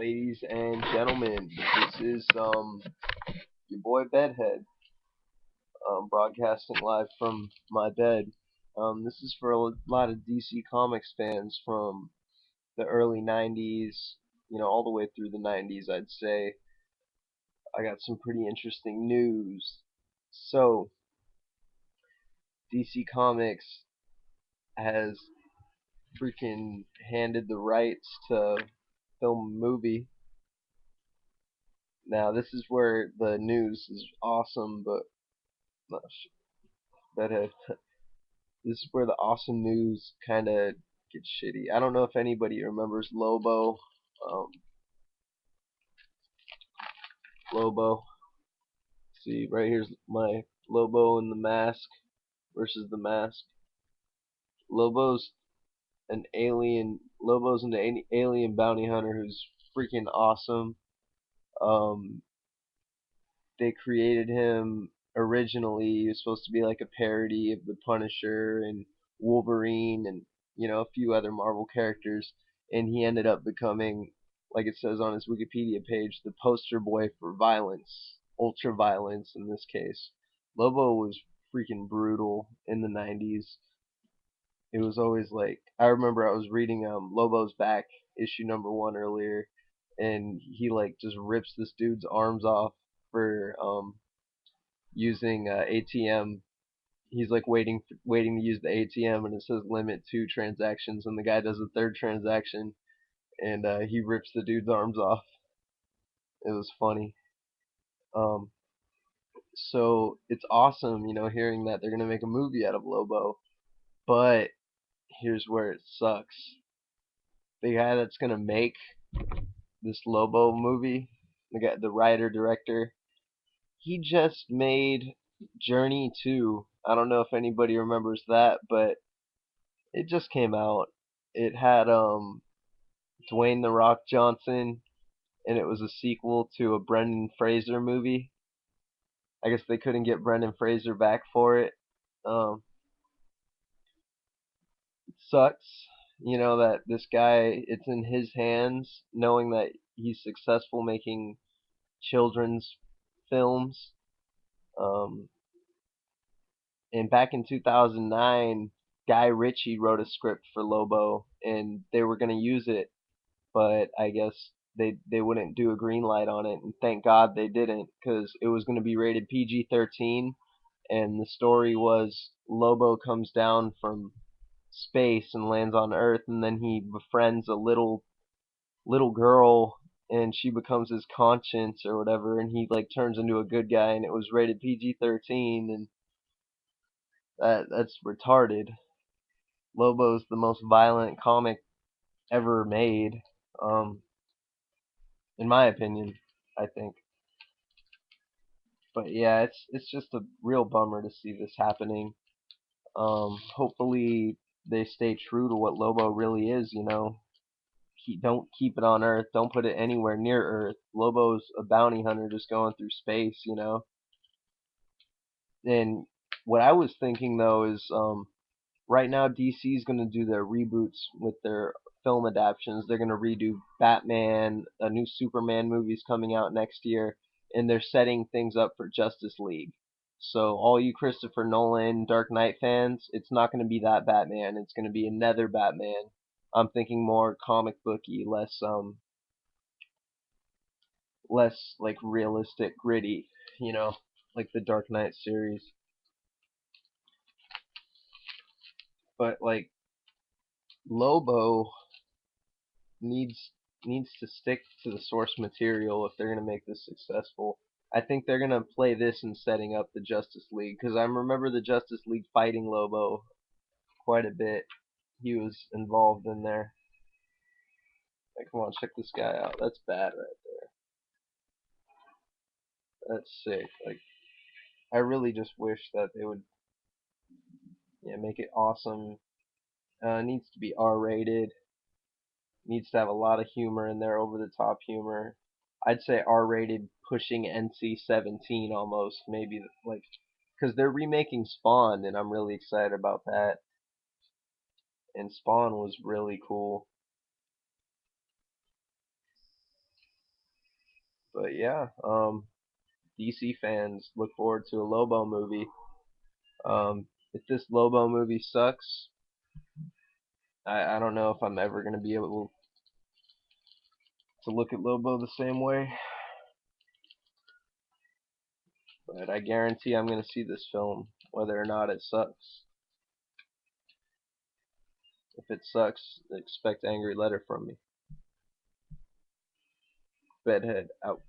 ladies and gentlemen. This is your boy Bedhead, broadcasting live from my bed. This is for a lot of DC Comics fans from the early '90s, all the way through the '90s. I'd say I got some pretty interesting news. So, DC Comics has freaking handed the rights to film a movie. Now, this is where the news is awesome, but bedhead. This is where the awesome news kind of gets shitty. I don't know if anybody remembers Lobo. Um, Lobo. See, right here's my Lobo in the mask versus the mask. Lobo's an alien. Lobo's an alien bounty hunter who's freaking awesome. Um, they created him originally. He was supposed to be like a parody of the Punisher and Wolverine and a few other Marvel characters, and he ended up becoming, like it says on his Wikipedia page, the poster boy for violence, ultra violence in this case. Lobo was freaking brutal in the '90s. It was always like, I remember I was reading Lobo's Back issue #1 earlier, and he like just rips this dude's arms off for using ATM. He's like waiting to use the ATM, and it says limit 2 transactions, and the guy does a third transaction, and he rips the dude's arms off. It was funny. Um, so it's awesome, hearing that they're gonna make a movie out of Lobo. But here's where it sucks. The guy that's gonna make this Lobo movie, the writer director, he just made Journey 2. I don't know if anybody remembers that, but it just came out. It had Dwayne the Rock Johnson, and it was a sequel to a Brendan Fraser movie. I guess they couldn't get Brendan Fraser back for it. It sucks, that this guy, it's in his hands, knowing that he's successful making children's films. Um, and back in 2009, Guy Ritchie wrote a script for Lobo, and they were going to use it, but I guess they wouldn't do a green light on it, and thank God they didn't, because it was going to be rated PG-13, and the story was Lobo comes down from space and lands on Earth, and then he befriends a little girl, and she becomes his conscience or whatever, and he like turns into a good guy, and it was rated PG-13, and that's retarded. Lobo's the most violent comic ever made, um, in my opinion, I think. But yeah, it's just a real bummer to see this happening. Hopefully they stay true to what Lobo really is. Don't keep it on Earth. Don't put it anywhere near Earth. Lobo's a bounty hunter just going through space. And what I was thinking though is, right now DC is going to do their reboots with their film adaptations. They're going to redo Batman. A new Superman movie's coming out next year, and they're setting things up for Justice League. So all you Christopher Nolan Dark Knight fans, it's not going to be that Batman. It's going to be another Batman. I'm thinking more comic booky, less like realistic, gritty, like the Dark Knight series. But like Lobo needs to stick to the source material if they're gonna make this successful. I think they're gonna play this in setting up the Justice League, because I remember the Justice League fighting Lobo quite a bit. He was involved in there. Like, come on, check this guy out. That's bad right there. That's sick. Like, I really just wish that they would, yeah, make it awesome. It needs to be R-rated. Needs to have a lot of humor in there, over the top humor. I'd say R-rated, pushing NC-17 almost, maybe, like, because they're remaking Spawn, and I'm really excited about that. And Spawn was really cool. But yeah, DC fans look forward to a Lobo movie. If this Lobo movie sucks, I don't know if I'm ever gonna be able to look at Lobo the same way. But I guarantee I'm gonna see this film, whether or not it sucks. If it sucks, expect angry letter from me. Bedhead out.